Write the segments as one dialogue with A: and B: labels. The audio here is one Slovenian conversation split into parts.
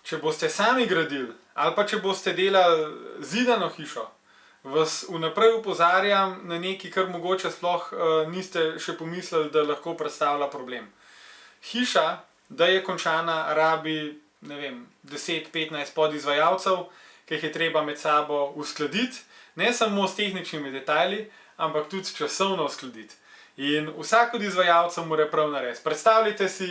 A: če boste sami gradili ali pa če boste delali zidano hišo, vas vnaprej opozarjam na nekaj, kar mogoče sploh niste še pomislili, da lahko predstavlja problem. Hiša, da je končana, rabi, ne vem, 10-15 podizvajalcev, ki jih je treba med sabo uskladiti, ne samo s tehničnimi detajli, ampak tudi časovno uskladiti. In vsak od izvajalcev mora prav narediti. Predstavljajte si,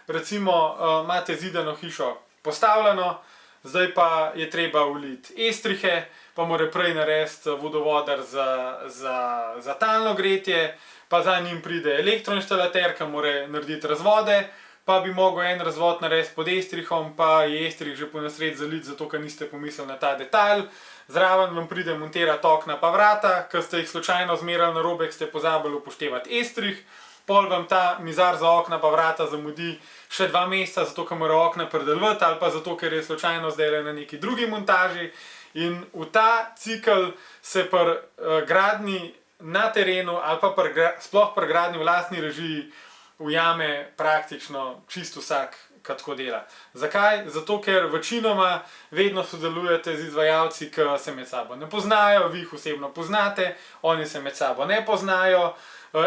A: recimo, imate zidano hišo postavljeno, zdaj pa je treba uliti estrihe, pa mora prej narediti vodovodar za talno gretje, pa za njim pride elektroinštalater, ki mora narediti razvode, pa bi mogel en razvod narediti pod estrihom, pa je estrih že po nesreč zalit, zato ker niste pomislili na ta detajl. Zraven vam pride montirati okna pa vrata, ker ste jih slučajno zmerali narobe, ker ste pozabili upoštevati estrih. Pol vam ta mizar za okna pa vrata zamudi še 2 meseca, zato ker mora okna predelovati ali pa zato, ker je slučajno zdaj na neki drugi montaži. In v ta cikel se pri gradnji na terenu ali pa sploh pri gradnji v lastni režiji ujame praktično čisto vsak, ki tako dela. Zakaj? Zato, ker večinoma vedno sodelujete z izvajalci, ki se med sabo ne poznajo, vi jih osebno poznate, oni se med sabo ne poznajo,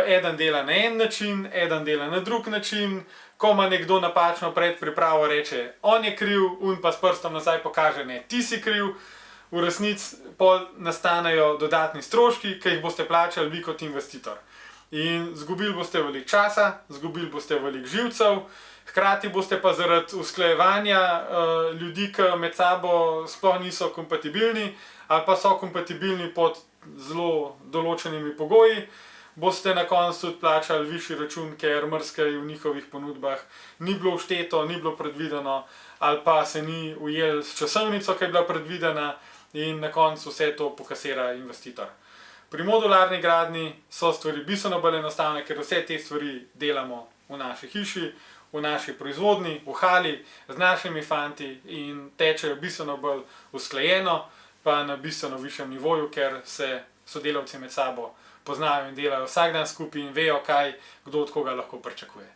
A: eden dela na en način, eden dela na drug način, ko ima nekdo napačno predpripravo, reče, on je kriv, un pa s prstom nazaj pokaže, ne, ti si kriv. V resnici pol nastanejo dodatni stroški, ki jih boste plačali vi kot investitor. In zgubili boste veliko časa, zgubili boste veliko živcev, hkrati boste pa zaradi usklajevanja ljudi, ki med sabo sploh niso kompatibilni ali pa so kompatibilni pod zelo določenimi pogoji, boste na koncu tudi plačali višji račun, ker marsikaj v njihovih ponudbah ni bilo všteto, ni bilo predvideno ali pa se ni ujel s časovnico, ki je bila predvidena, in na koncu vse to pokasira investitor. Pri modularni gradnji so stvari bistveno bolj enostavne, ker vse te stvari delamo v naši hiši, v naši proizvodnji, v hali, z našimi fanti in tečejo bistveno bolj usklajeno, pa na bistveno višjem nivoju, ker se sodelavci med sabo poznajo in delajo vsak dan skupaj in vejo, kaj kdo od koga lahko pričakuje.